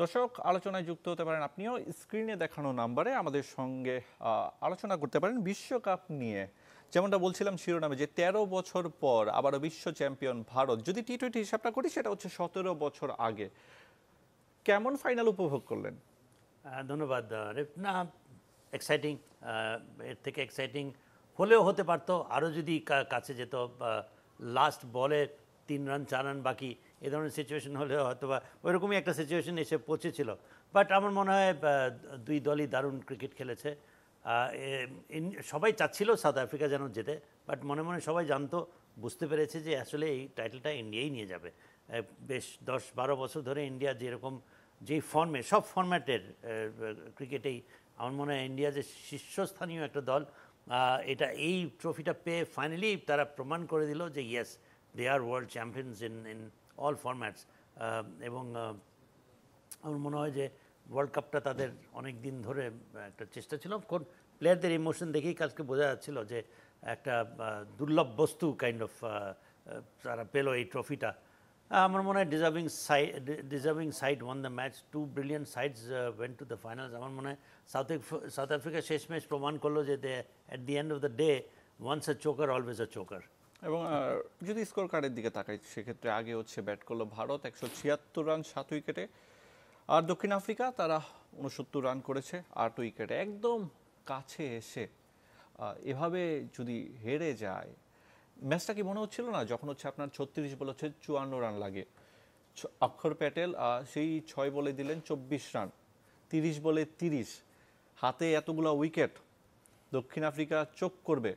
দর্শক আলোচনায় যুক্ত হতে পারেন আপনিও স্ক্রিনে দেখানো নাম্বারে আমাদের সঙ্গে আলোচনা করতে পারেন বিশ্বকাপ নিয়ে। যেমনটা বলছিলাম শিরোনামে যে ১৩ বছর পর আবারও বিশ্ব চ্যাম্পিয়ন ভারত। যদি টি-টোয়েন্টি হিসাবটা করি সেটা হচ্ছে ১৭ বছর আগে। কেমন ফাইনাল উপভোগ করলেন? ধন্যবাদ। না, এক্সাইটিং, এর থেকে এক্সাইটিং হলেও হতে পারতো, আরও যদি কাছে যেত। লাস্ট বলে ৩ রান ৪ রান বাকি, এ ধরনের সিচুয়েশন হলে হয়তো বা ওইরকমই একটা সিচুয়েশন এসে পৌঁছেছিল। বাট আমার মনে হয় দুই দলই দারুণ ক্রিকেট খেলেছে। সবাই চাচ্ছিল সাউথ আফ্রিকা যেন জেতে, বাট মনে মনে সবাই জানতো, বুঝতে পেরেছে যে আসলে এই টাইটেলটা ইন্ডিয়াই নিয়ে যাবে। বেশ ১০-১২ বছর ধরে ইন্ডিয়া যেরকম যেই ফর্মে, সব ফর্ম্যাটের ক্রিকেটেই আমার মনে হয় ইন্ডিয়া যে শীর্ষস্থানীয় একটা দল, এটা এই ট্রফিটা পেয়ে ফাইনালি তারা প্রমাণ করে দিল যে yes, they are world champions in all formats. এবং আমার মনে হয় যে ওয়ার্ল্ড কাপটা তাদের অনেক দিন ধরে একটা চেষ্টা ছিল। কোন প্লেয়ারদের ইমোশন দেখেই কালকে বোঝা যাচ্ছিল যে একটা দুর্লভ বস্তু কাইন্ড অফ তারা পেলো এই ট্রফিটা। আমার মনে হয় deserving side one the match. 2 brilliant sides went to the finals. আমার মনে হয় সাউথ আফ্রিকা শেষ ম্যাচ প্রমাণ করলো যে at the end of the day once a choker always a choker. এবং যদি স্কোর কার্ডের দিকে তাকাই সেক্ষেত্রে আগে হচ্ছে ব্যাট করলো ভারত ১৭৬ রান ৭ উইকেটে, আর দক্ষিণ আফ্রিকা তারা ৬৯ রান করেছে ৮ উইকেটে। একদম কাছে এসে এভাবে যদি হেরে যায়, ম্যাচটা কি মনে হচ্ছিল না যখন হচ্ছে আপনার ৩৬ বলে হচ্ছে ৫৪ রান লাগে, অক্ষর প্যাটেল সেই ৬ বলে দিলেন ২৪ রান, ৩০ বলে ৩০, হাতে এতগুলো উইকেট, দক্ষিণ আফ্রিকা চোখ করবে।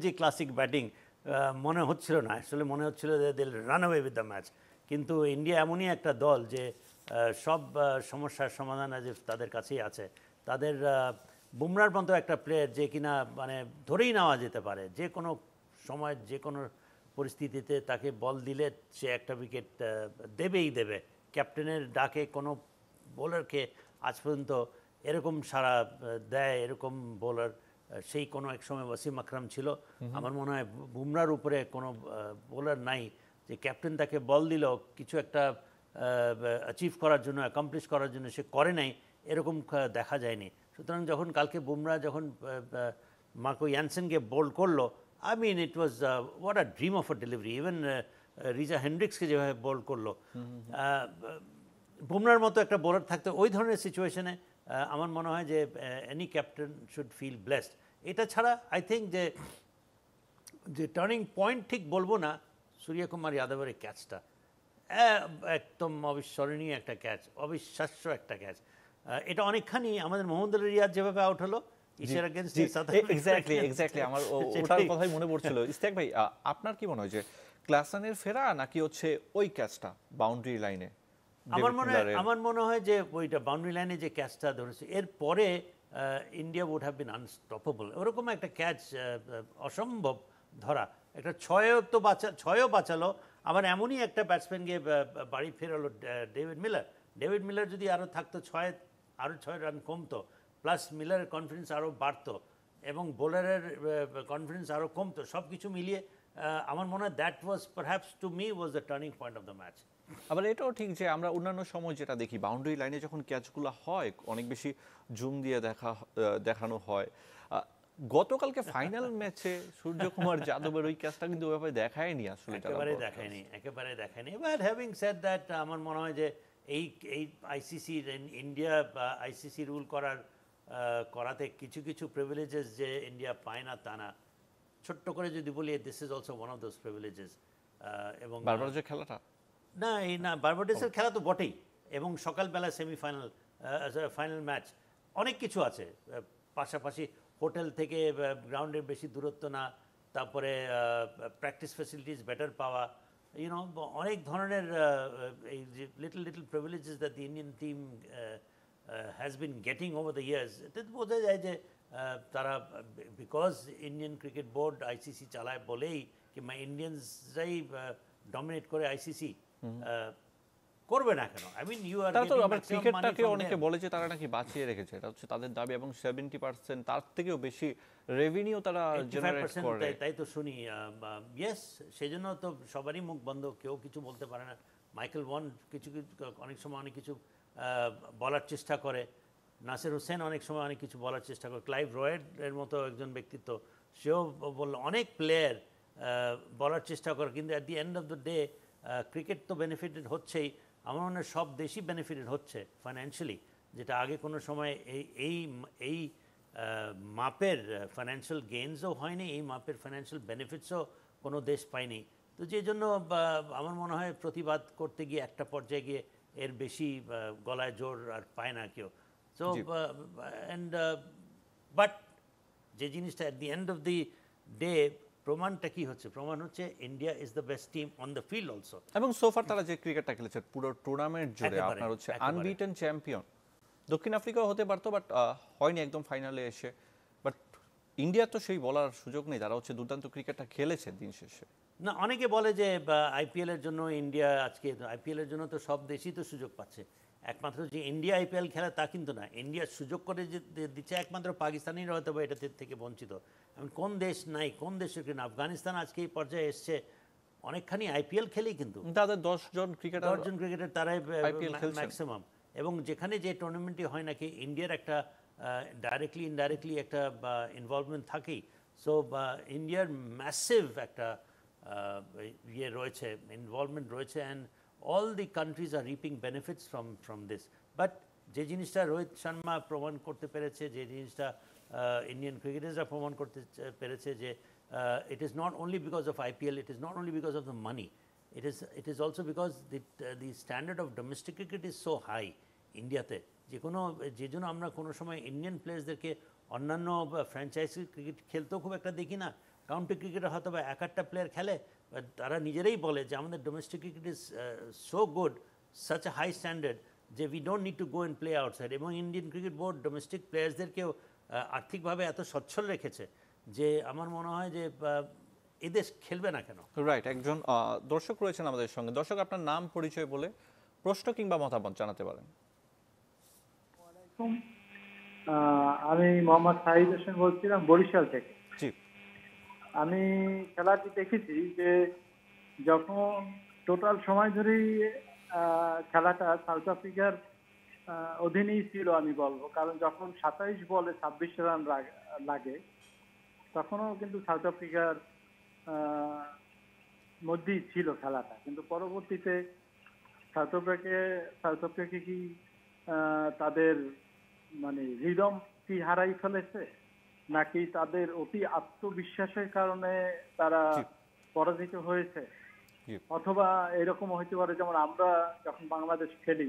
যে ক্লাসিক ব্যাটিং মনে হচ্ছিল না, আসলে মনে হচ্ছিল যে they run away with the match. কিন্তু ইন্ডিয়া এমনই একটা দল যে সব সমস্যার সমাধান আজ তাদের কাছেই আছে। তাদের বুমরার মতো একটা প্লেয়ার যে কিনা মানে ধরেই নেওয়া যেতে পারে, যে কোনো সময় যে কোনো পরিস্থিতিতে তাকে বল দিলে সে একটা উইকেট দেবেই দেবে। ক্যাপ্টেনের ডাকে কোনো বোলারকে আজ পর্যন্ত এরকম সাড়া দেয় এরকম বোলার সেই কোনো এক সময় ওয়াসিম আকরাম ছিল। আমার মনে হয় বুমরার উপরে কোনো বোলার নাই যে ক্যাপ্টেন তাকে বল দিল কিছু একটা অ্যাচিভ করার জন্য, অ্যাকমপ্লিশ করার জন্য সে করে নাই, এরকম দেখা যায়নি। সুতরাং যখন কালকে বুমরা যখন মার্কো ইয়ানসেনকে বোল্ড করলো, I mean it was what a dream of a delivery. Even Reeza হেন্ড্রিক্সকে যেভাবে বোল্ড করলো, বুমরার মতো একটা বোলার থাকতে ওই ধরনের সিচুয়েশনে আমার মনে হয় যে any captain should feel blessed. এটা ছাড়া আই থিঙ্ক যে টার্নিং পয়েন্ট ঠিক বলবো না, সূর্যকুমার যাদবের ক্যাচটা একদম অবিস্মরণীয় একটা ক্যাচ, অবিশ্বাস্য একটা ক্যাচ। এটা অনেকখানি আমাদের মোহাম্মদ রিয়াদ যেভাবে আউট হলো এক্স্যাক্টলি আমার ওটার কথাই মনে পড়ছিল। ইস্তেক ভাই, আপনার কি মনে হয় যে ক্লাসনের ফেরা নাকি হচ্ছে ওই ক্যাচটা বাউন্ডারি লাইনে? আমার মনে হয় যে ওইটা বাউন্ডারি লাইনে যে ক্যাচটা ধরেছে, এরপরে India would have been unstoppable. ওরকম একটা ক্যাচ অসম্ভব ধরা। একটা ছয়ও বাঁচালো, আবার এমনই একটা ব্যাটসম্যানকে বাড়ি ফেরালো ডেভিড মিলার যদি আরও থাকতো, আরও ৬ রান কমতো, প্লাস মিলারের কনফিডেন্স আরও বাড়তো এবং বোলারের কনফিডেন্স আরও কমতো। সব কিছু মিলিয়ে আমার মনে হয় that was perhaps to me was the turning point of the match. আবার এটাও ঠিক যে আমরা অন্যান্য সময় যেটা দেখি বাউন্ডারি লাইনে যখন ক্যাচগুলো হয় অনেক বেশি জুম দিয়ে দেখানো হয়। গতকালকে ফাইনাল ম্যাচে সূর্যকুমার যাদবের ওই ক্যাচটা কিন্তু ওইভাবে দেখায়নি, আসলে একেবারে দেখায়নি। বাট হ্যাভিং সেড দ্যাট, আমার মনে হয় যে এই আইসিসির ইন্ডিয়া আইসিসি রুল করাতে কিছু কিছু প্রিভিলেজেস যে ইন্ডিয়া পায় না তা না। ছোট্ট করে যদি বলি, this is also one of those privileges. এবং বারবাডোসের খেলাটা বারবাডোসের খেলা তো বটেই, এবং সকালবেলা ফাইনাল ম্যাচ, অনেক কিছু আছে পাশাপাশি। হোটেল থেকে গ্রাউন্ডের বেশি দূরত্ব না, তারপরে প্র্যাকটিস ফ্যাসিলিটিস বেটার পাওয়া, অনেক ধরনের এই যে little privileges that the Indian team has been getting over the years. এতে বোঝা যায় যে তারা, because Indian cricket board ICC চালায় বলেই, কিংবা ইন্ডিয়ানসরাই ডমিনেট করে আইসিসি, করবে না কেন? আই মিন ক্রিকেটটাকে অনেকে বলে যে তারা নাকি বাঁচিয়ে রেখেছে, এটা হচ্ছে তাদের দাবি, এবং 70% তার থেকেও বেশি রেভিনিউ তারা জেনারেট করে, তাই তো শুনি। ইয়েস, সেজন্য তো সবারই মুখ বন্ধ, কেউ কিছু বলতে পারে না। মাইকেল ওয়ান কিছু কিছু অনেক সময় অনেক কিছু বলার চেষ্টা করে, নাসির হোসেন অনেক সময় অনেক কিছু বলার চেষ্টা করে, ক্লাইভ রয়ের মতো একজন ব্যক্তিত্ব সেও বলল, অনেক প্লেয়ার বলার চেষ্টা করে, কিন্তু at the end of the day cricket তো বেনিফিটেড হচ্ছেই, আমার মনে হয় সব দেশই বেনিফিটেড হচ্ছে ফাইন্যান্সিয়ালি, যেটা আগে কোনো সময় এই এই মাপের ফাইন্যান্সিয়াল গেইনসও হয়নি, এই মাপের ফাইন্যান্সিয়াল বেনিফিটসও কোনো দেশ পায়নি। তো যে জন্য আমার মনে হয় প্রতিবাদ করতে গিয়ে একটা পর্যায়ে গিয়ে এর বেশি গলায় জোর আর পায় না কেউ। সো অ্যান্ড বাট যে জিনিসটা at the end of the day প্রমাণটা কি হচ্ছে, প্রমাণ হচ্ছে India is the best team on the field also. এবং সোফার তারা যে ক্রিকেটটা খেলেছে পুরো টুর্নামেন্ট জুড়ে একেবারে, আপনার হচ্ছে একেবারে। Unbeaten champion. দক্ষিণ আফ্রিকাও হতে পারতো, বাট হয়নি একদম ফাইনালে এসে। বাট ইন্ডিয়া তো সেই বলার সুযোগ নেই, তারা হচ্ছে দুর্দান্ত ক্রিকেটটা খেলেছে দিন শেষে। না, অনেকে বলে যে আইপিএলের জন্য ইন্ডিয়া আজকে, আইপিএলের জন্য তো সব দেশই তো সুযোগ পাচ্ছে, একমাত্র যে ইন্ডিয়া আইপিএল খেলে তা কিন্তু না, ইন্ডিয়া সুযোগ করে যে দিচ্ছে একমাত্র পাকিস্তানিরা হয়তো বা এটা থেকে বঞ্চিত। এখন কোন দেশ নাই, কোন দেশের কিনা, আফগানিস্তান আজকে এই পর্যায়ে এসছে অনেকখানি আইপিএল খেলেই, কিন্তু তাদের 10 জন ক্রিকেটার 10 জন ক্রিকেটার তারাই IPL খেলছেন। ম্যাক্সিমাম। এবং যেখানে যে টুর্নামেন্টই হয় নাকি ইন্ডিয়ার একটা ডাইরেক্টলি ইনডাইরেক্টলি একটা ইনভলভমেন্ট থাকেই। সো ইন্ডিয়ার ম্যাসিভ একটা ইয়ে রয়েছে, ইনভলভমেন্ট রয়েছে, and all the countries are reaping benefits from this. But যে জিনিসটা রোহিত শর্মা প্রমাণ করতে পেরেছে, যে জিনিসটা ইন্ডিয়ান ক্রিকেটার্সরা প্রমাণ করতে পেরেছে, যে it is not only because of IPL, it is not only because of the money, it is also because the standard of domestic cricket is so high ইন্ডিয়াতে, যে জন্য আমরা কোনো সময় ইন্ডিয়ান প্লেয়ার্সদেরকে অন্যান্য ফ্র্যাঞ্চাইজি ক্রিকেট খেলতেও খুব একটা দেখি না। কাউন্টি ক্রিকেটে হয়তো বা এক একটা প্লেয়ার খেলে, তারা নিজেরাই বলে যে আমাদের domestic cricket is so good, such a high standard, যে we don't need to go and play outside. এবং ইন্ডিয়ান ক্রিকেট বোর্ড ডোমেস্টিক প্লেয়ার্সদেরকেও আর্থিকভাবে এত সচ্ছল রেখেছে যে আমার মনে হয় যে এদেশ খেলবে না কেন। রাইট, একজন দর্শক রয়েছেন আমাদের সঙ্গে। দর্শক, আপনার নাম পরিচয় বলে প্রশ্ন কিংবা মতামত জানাতে পারেন। আমি মোহাম্মদ সাহিদ হোসেন বলছিলাম বরিশাল থেকে। জি। আমি খেলাটি দেখেছি যে যখন টোটাল সময় ধরেই খেলাটা সাউথ আফ্রিকার অধীনেই ছিল আমি বলবো, কারণ যখন 27 বলে 26 রান লাগে তখনও কিন্তু সাউথ আফ্রিকার মধ্যেই ছিল খেলাটা, কিন্তু পরবর্তীতে সাউথ আফ্রিকা কি তাদের মানে রিদম কি হারাই ফেলেছে, নাকি তাদের অতি আত্মবিশ্বাসের কারণে তারা পরাজিত হয়েছে, অথবা এরকম হইতে পারে যেমন আমরা যখন বাংলাদেশ খেলি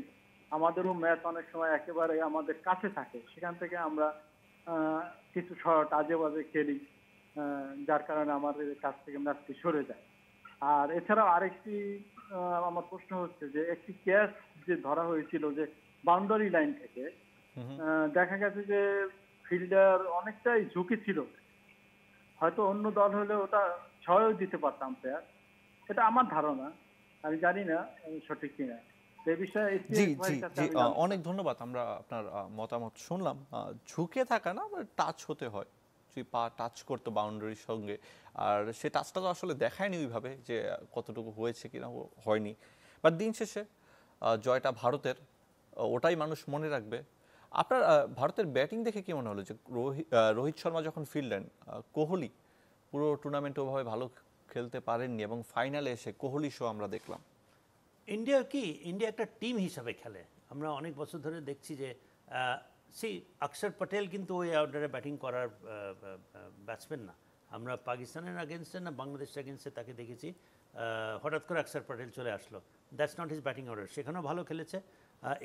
আমাদেরও ম্যাচ অনেক সময় একেবারে আমাদের কাছে থাকে, সেখান থেকে আমরা কিছু শট আজে বাজে খেলি, যার কারণে আমাদের কাছ থেকে ম্যাচটি সরে যায়। আর এছাড়াও আরেকটি আমার প্রশ্ন হচ্ছে যে একটি ক্যাচ যে ধরা হয়েছিল যে বাউন্ডারি লাইন থেকে, দেখা গেছে যে ফিল্ডার অনেকটাই ঝুঁকি ছিল, হয়তো অন্য দল হলে ওটা ছয়ও দিতে পারতাম প্লেয়ার, এটা আমার ধারণা, আমি জানি না সঠিক কিনা। এই বিষয়ে জি জি জি, অনেক ধন্যবাদ। আমরা আপনার মতামত শুনলাম। ঝুঁকে থাকা না, টাচ হতে হয়, যে পা টাচ করতো বাউন্ডারির সঙ্গে, আর সে টাচটা তো আসলে দেখায়নি ওইভাবে যে কতটুকু হয়েছে কিনা হয়নি। বাট দিন শেষে জয়টা ভারতের, ওটাই মানুষ মনে রাখবে। আপনার ভারতের ব্যাটিং দেখে কি মনে হলো যে রোহিত শর্মা যখন ফিরলেন, কোহলি পুরো টুর্নামেন্টে ওভাবে ভালো খেলতে পারেননি এবং ফাইনালে এসে কোহলি শো আমরা দেখলাম। ইন্ডিয়া একটা টিম হিসাবে খেলে, আমরা অনেক বছর ধরে দেখছি যে অক্ষর পটেল কিন্তু ওই অর্ডারে ব্যাটিং করার ব্যাটসম্যান না। আমরা পাকিস্তানের আগেনস্টে না বাংলাদেশের আগেনস্টে তাকে দেখেছি, হঠাৎ করে অক্ষর পটেল চলে আসলো, that's not his batting order. সেখানেও ভালো খেলেছে,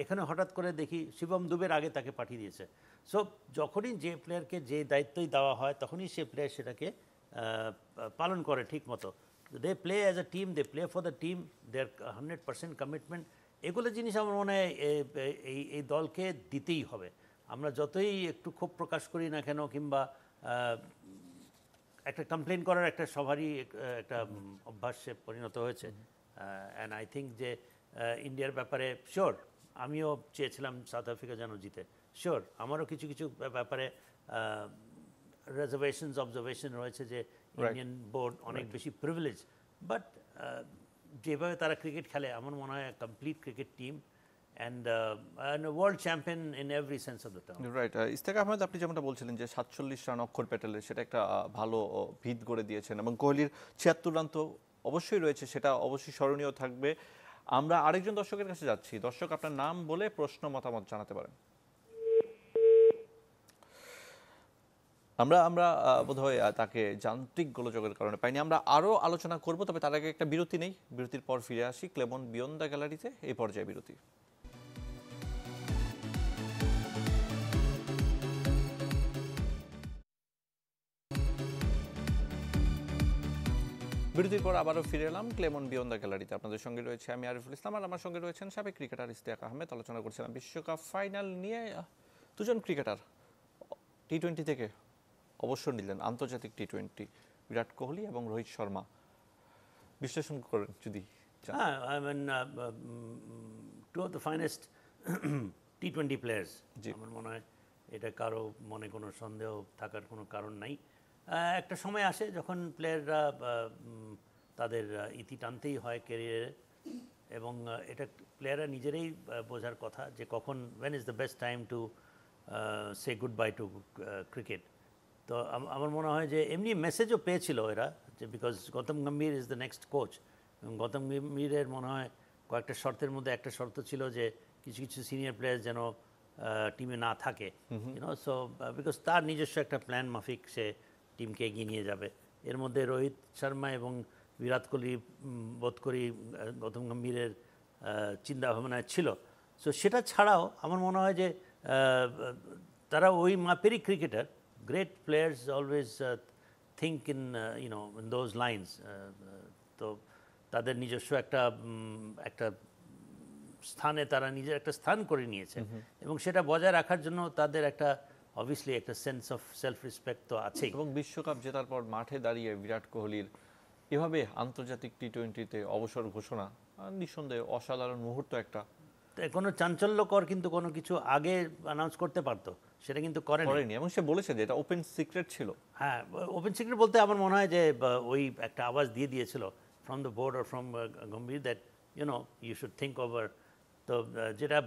এখানে হঠাৎ করে দেখি শিবম দুবের আগে তাকে পাঠিয়ে দিয়েছে। সো যখনই যে প্লেয়ারকে যে দায়িত্বই দেওয়া হয় তখনই সে প্লেয়ার সেটাকে পালন করে ঠিক মতো। They play as a team, they play for the team, their 100% commitment. এগুলো জিনিস আমার মনে হয় এই দলকে দিতেই হবে। আমরা যতই একটু ক্ষোভ প্রকাশ করি না কেন, কিংবা একটা কমপ্লেন করার একটা সবারই একটা অভ্যাসে পরিণত হয়েছে। অ্যান্ড আই থিঙ্ক যে ইন্ডিয়ার ব্যাপারে শিওর আমিও চেয়েছিলাম সাউথ আফ্রিকা যেন জিতে, শিওর আমারও কিছু কিছু ব্যাপারে অবজারভেশন রয়েছে যে ইন্ডিয়ান বোর্ড অনেক বেশি প্রিভিলেজ। বাট যেভাবে তারা ক্রিকেট খেলে আমার মনে হয় complete cricket team and world champion in every sense of the term. Right. Ishtiaq Ahmed, আপনি যেমনটা বলছিলেন যে 47 রান অক্ষর প্যাটেলের, সেটা একটা ভালো ভিত গড়ে দিয়েছেন, এবং কোহলির 76 রান তো অবশ্যই রয়েছে, সেটা অবশ্যই স্মরণীয় থাকবে। আমরা আরেকজন দর্শকের কাছে যাচ্ছি। দর্শক, আপনার নাম বলে প্রশ্ন মতামত জানাতে পারেন। আমরা বোধহয় তাকে যান্ত্রিক গোলযোগের কারণে পাইনি। আমরা আরও আলোচনা করব, তবে তার আগে একটা বিরতি নেই। বিরতির পর ফিরে আসি ক্লেমন বিয়ন্ড দ্য গ্যালারিতে। এই পর্যায়ে বিরতি। বিরতির পর আবারও ফিরে এলাম ক্লেমন বিয়ন্ড দ্য গ্যালারিতে। আপনাদের সঙ্গে রয়েছে আমি আরিফুল ইসলাম, আর আমার সঙ্গে রয়েছেন সাবেক ক্রিকেটার ইস্তেক আহমেদ। আলোচনা করছিলাম বিশ্বকাপ ফাইনাল নিয়ে। দুজন ক্রিকেটার টি-20 থেকে অবসর নিলেন, আন্তর্জাতিক টি-20, বিরাট কোহলি এবং রোহিত শর্মা। বিশ্লেষণ করেন যদি চান। হ্যাঁ, I mean two of the finest টি-20 প্লেয়ার্স। আমার মনে হয় এটা কারো মনে কোনো সন্দেহ থাকার কোনো কারণ নাই। একটা সময় আসে যখন প্লেয়াররা তাদের ইতি টানতেই হয় ক্যারিয়ারে, এবং এটা প্লেয়াররা নিজেরাই বোঝার কথা যে কখন, when is the best time to say goodbye to cricket. তো আমার মনে হয় যে এমনি মেসেজও পেয়েছিল এরা, যে because Gautam Gambhir is the next coach, এবং গৌতম গম্ভীরের মনে হয় কয়েকটা শর্তের মধ্যে একটা শর্ত ছিল যে কিছু কিছু সিনিয়র প্লেয়ার যেন টিমে না থাকে, ইউনো। সো বিকজ তার নিজস্ব একটা প্ল্যান মাফিক সে টিমকে এগিয়ে নিয়ে যাবে। এর মধ্যে রোহিত শর্মা এবং বিরাট কোহলি বোধ করি গৌতম গম্ভীরের চিন্তা ভাবনায় ছিল। সো সেটা ছাড়াও আমার মনে হয় যে তারা ওই মাপেরই cricketer. Great players always think in in those lines. তো তাদের নিজস্ব একটা স্থানে তারা নিজের একটা স্থান করে নিয়েছে, এবং সেটা বজায় রাখার জন্য তাদের একটা অবভিয়াসলি একটা সেন্স অফ সেলফ রেসপেক্ট তো আছেই। এবং বিশ্বকাপ জেতার পর মাঠে দাঁড়িয়ে বিরাট কোহলির এভাবে আন্তর্জাতিক টি-20তে অবসর ঘোষণা নিঃসন্দেহে অসাধারণ মুহূর্ত একটা। কোনো চাঞ্চল্যকর কিন্তু কোনো কিছু আগে অ্যানাউন্স করতে পারতো, সেটা কিন্তু করেনি, এবং সে বলেছে যে এটা ওপেন সিক্রেট ছিল। হ্যাঁ, ওপেন সিক্রেট বলতে আমার মনে হয় যে ওই একটা আওয়াজ দিয়ে দিয়েছিল from the board or from Gambhir that you should think over. তো যেটা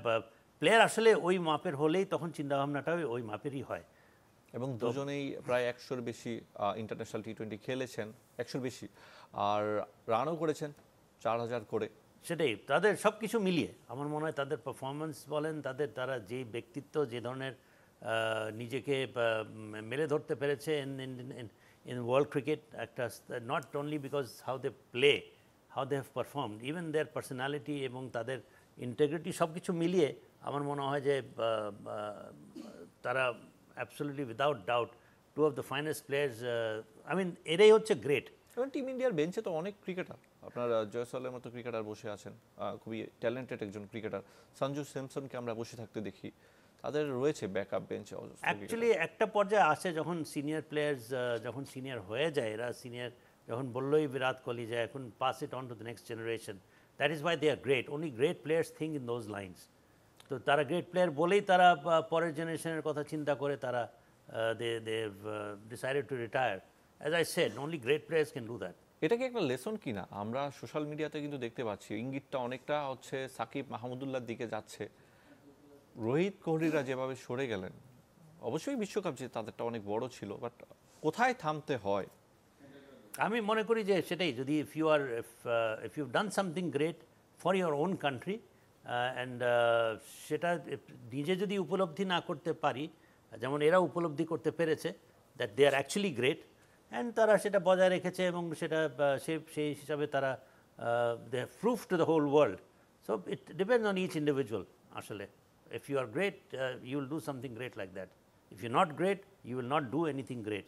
প্লেয়ার আসলে ওই মাপের হলেই তখন চিন্তাভাবনাটা ওই মাপেরই হয়। এবং দুজনেই প্রায় 100-র বেশি ইন্টারন্যাশনাল টি-20 খেলেছেন, 100-র বেশি, আর রানও করেছেন 4000 করে। সেটাই, তাদের সব কিছু মিলিয়ে আমার মনে হয় তাদের পারফরমেন্স বলেন, তারা যে ব্যক্তিত্ব, যে ধরনের নিজেকে মেলে ধরতে পেরেছে ইন ওয়ার্ল্ড ক্রিকেট, একটা not only because how they play, how they have performed, even their personality এবং তাদের ইন্টিগ্রিটি, সব কিছু মিলিয়ে আমার মনে হয় যে তারা absolutely without doubt two of the finest players. I mean এরাই হচ্ছে গ্রেট। এবং টিম ইন্ডিয়ার বেঞ্চে তো অনেক ক্রিকেটার, আপনার জয়সওয়ালের মতো ক্রিকেটার বসে আছেন, খুবই ট্যালেন্টেড একজন ক্রিকেটার। সঞ্জু স্যামসনকে আমরা বসে থাকতে দেখি, তাদের রয়েছে ব্যাকআপ বেঞ্চে। অ্যাকচুয়ালি একটা পর্যায়ে আসে যখন সিনিয়র প্লেয়ার্স যখন সিনিয়র হয়ে যায়, এরা সিনিয়র যখন বললোই বিরাট কোহলি যে এখন pass it on to the next generation, that is why they are great. Only great players think in those lines. তো তারা গ্রেট প্লেয়ার বলেই তারা পরের জেনারেশনের কথা চিন্তা করে তারা they have decided to retire. As I said, only great players can do that. এটা কি একটা লেসন কিনা? আমরা সোশ্যাল মিডিয়াতে কিন্তু দেখতে পাচ্ছি ইঙ্গিতটা অনেকটা হচ্ছে সাকিব মাহমুদুল্লাহর দিকে যাচ্ছে। রোহিত কোহলিরা যেভাবে সরে গেলেন, অবশ্যই বিশ্বকাপ যে তাদেরটা অনেক বড় ছিল, বাট কোথায় থামতে হয়? আমি মনে করি যে সেটাই, যদি if you've done something great for your own country and সেটা নিজে যদি উপলব্ধি না করতে পারি, যেমন এরা উপলব্ধি করতে পেরেছে that they are actually great, and তারা সেটা বজায় রেখেছে, এবং সেটা সেই হিসাবে তারা they have prove to the whole world. So it depends on each individual আসলে। If you are great, you will do something great like that. If you not great, you will not do anything great.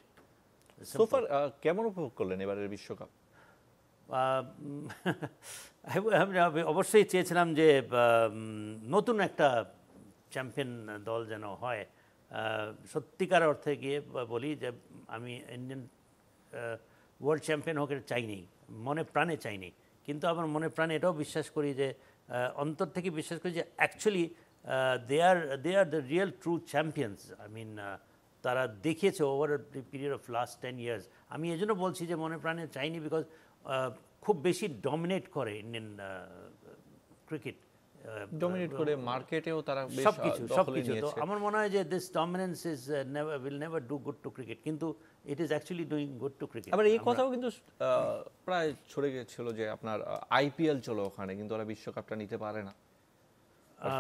So far কেমন উপভোগ করলেন এবারের বিশ্বকাপ? আমি অবশ্যই চেয়েছিলাম যে নতুন একটা চ্যাম্পিয়ন দল যেন হয়। সত্যিকার অর্থে গিয়ে বলি যে আমি ইন্ডিয়ান ওয়ার্ল্ড চ্যাম্পিয়ন হোক এটা চাইনি, মনে প্রাণে চাইনি, কিন্তু আমার মনে প্রাণে এটাও বিশ্বাস করি যে অন্তর থেকে বিশ্বাস করি যে actually they are the real true champions. I mean তারা দেখিয়েছে over the period of last 10 years। আমি এই জন্য বলছি যে মনে প্রাণে চাইনি, বিকজ খুব বেশি ডমিনেট করে ইন্ডিয়ান ক্রিকেট, ডমিনেট করে মার্কেটেও তারা বেশ সবকিছু দখলে সবকিছু। তো নিয়েছে। আমার মনে হয় যে this dominance is will never do good to cricket, কিন্তু it is actually doing good to cricket. আবার এই কথাও কিন্তু প্রায় ছড়ে গেছিল যে আপনার আইপিএল চলো ওখানে, কিন্তু ওরা বিশ্বকাপটা নিতে পারে না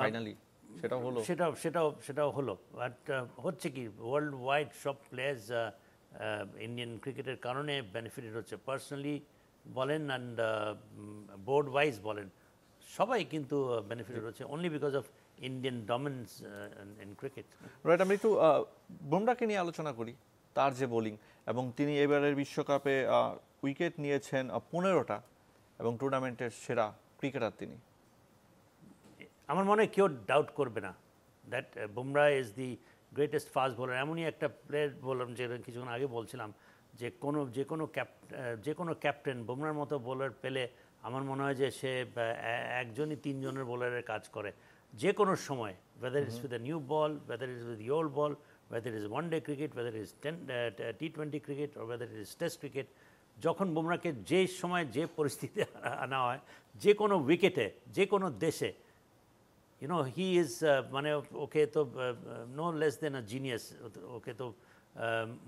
ফাইনালি, সেটাও হলো। সেটাও হলো, বাট হচ্ছে কি ওয়ার্ল্ড ওয়াইড সব প্লেয়ার্স ইন্ডিয়ান ক্রিকেটের কারণে বেনিফিটেড হচ্ছে, পার্সোনালি বলেন অ্যান্ড বোর্ড ওয়াইজ বলেন, সবাই কিন্তু বেনিফিটেড হচ্ছে only because of Indian dominance in cricket. Right, আমরা একটু বুমরাকে নিয়ে আলোচনা করি, তার যে বোলিং, এবং তিনি এবারের বিশ্বকাপে উইকেট নিয়েছেন 15টা এবং টুর্নামেন্টের সেরা ক্রিকেটার তিনি। আমার মনে হয় কেউ ডাউট করবে না that Bumrah is the greatest fast bowler. এমনই একটা প্লেয়ার বললাম, যে কিছুক্ষণ আগে বলছিলাম, যে কোনো ক্যাপ্টেন বুমরার মতো বোলার পেলে আমার মনে হয় যে সে একজনই তিনজনের বোলারের কাজ করে যে কোনো সময়, whether it's with a new ball, whether it's with the old ball, whether it is one-day cricket, whether it is T20 cricket, or whether it is test cricket। যখন বুমরাকে যে সময় যে পরিস্থিতি আনা হয়, যে কোনো উইকেটে, যে কোনো দেশে, হি ইজ মানে ওকে তো no less than a genius, ওকে তো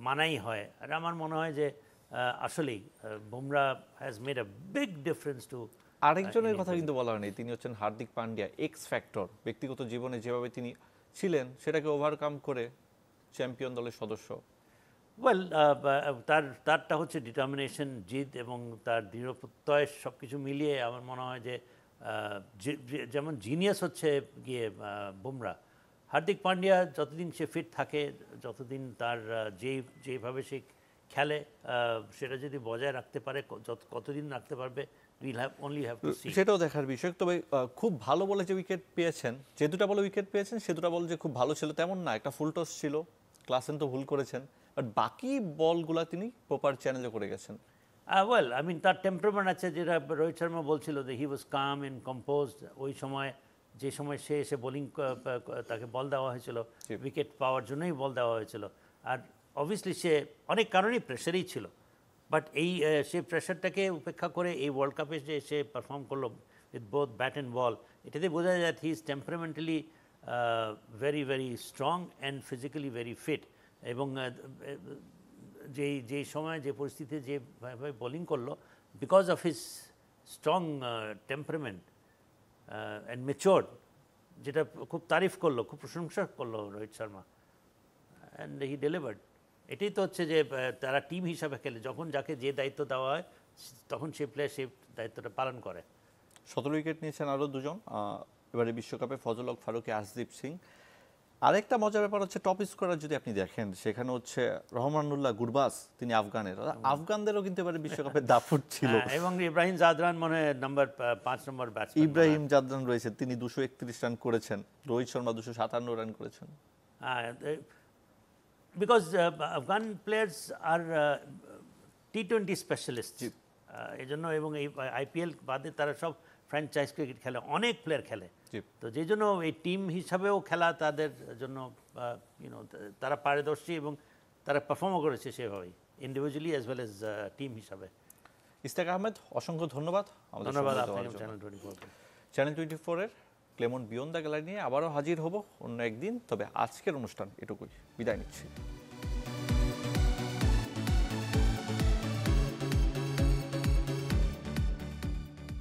মানাই হয়। আর আমার মনে হয় যে আসলেই Bumrah has made a big difference too. আরেকজনের কথা কিন্তু বলা হয়নি, তিনি হচ্ছেন হার্দিক পান্ডিয়া, এক্স ফ্যাক্টর। ব্যক্তিগত জীবনে যেভাবে তিনি ছিলেন সেটাকে ওভারকাম করে চ্যাম্পিয়ন দলের সদস্য। ওয়েল, তারটা হচ্ছে ডিটারমিনেশন, জিদ এবং তার দৃঢ় প্রত্যয়, সব কিছু মিলিয়ে আমার মনে হয় যে যেমন জিনিয়াস হচ্ছে গিয়ে বুমরা, হার্দিক পান্ডিয়া যতদিন সে ফিট থাকে, যতদিন তার যেভাবে সে খেলে, সেটা যদি বজায় রাখতে পারে, কতদিন রাখতে পারবে, সেটাও দেখার বিষয়। তবে খুব ভালো বলে যে উইকেট পেয়েছেন, যে দুটা বলে উইকেট পেয়েছেন সে দুটা বল যে খুব ভালো ছিল তেমন না, একটা ফুল টস ছিল, ক্লাসেন তো ভুল করেছেন, বাট বাকি বলগুলা তিনি প্রপার চ্যানেলে করে গেছেন। ওয়েল, আই মিন তার টেম্পারমেন্ট আছে, যেটা রোহিত শর্মা বলছিল যে হি ওয়াজ কাম এন্ড কম্পোজড। ওই সময় যে সময় সে এসে বোলিং, তাকে বল দেওয়া হয়েছিল, উইকেট পাওয়ার জন্যই বল দেওয়া হয়েছিল। আর অবভিয়াসলি সে অনেক কারণেই প্রেশারেই ছিল, বাট সে প্রেশারটাকে উপেক্ষা করে এই ওয়ার্ল্ড কাপে যে সে পারফর্ম করলো with both bat and ball, এটাতে বোঝা যায় he is temperamentally very very strong and physically very fit. এবং যেই সময় যে পরিস্থিতিতে যেভাবে বোলিং করলো, because of his strong temperament and matured, যেটা খুব তারিফ করলো, খুব প্রশংসা করলো Rohit Sharma, and he delivered. এটাই তো হচ্ছে যে তারা টিম হিসাবে খেলে, যখন যাকে যে দায়িত্ব দেওয়া হয় তখন সে প্লেয়ার সেই দায়িত্বটা পালন করে। 17 উইকেট নিয়েছেন আরও দুজন এবারে বিশ্বকাপে, ফজল হক ফারুকী, আশদীপ সিং। আরেকটা মজার ব্যাপার হচ্ছে টপ স্কোরার যদি আপনি দেখেন, সেখানে হচ্ছে রহমানুল্লাহ গুরবাজ, তিনি আফগানের। আফগানদেরও কিন্তু এবারে বিশ্বকাপে দাপুট ছিল। এবং ইব্রাহিম জাদরান মনে হয় 5 নম্বর ব্যাটসম্যান। ইব্রাহিম জাদরান রয়েছে, তিনি 231 রান করেছেন। রোহিত শর্মা 257 রান করেছেন। Because Afghan players are T20 specialist, এই জন্য। এবং এই আইপিএল বাদে তারা সব ফ্র্যাঞ্চাইজ ক্রিকেট খেলে, অনেক প্লেয়ার খেলে, তো যেই জন্য এই টিম হিসাবেও খেলা তাদের জন্য, তারা পারদর্শী এবং তারা পারফর্মও করেছে সেভাবেই, individually as well as team হিসাবে। ইস্তাক আহমেদ, অসংখ্য ধন্যবাদ। ধন্যবাদ আপনাকে চ্যানেল 24। চ্যানেল 24-এর ক্লেমন বিয়ন্ড দ্য গ্যালারি নিয়ে আবারও হাজির হব অন্য একদিন। তবে আজকের অনুষ্ঠান এটুকুই, বিদায় নিচ্ছি।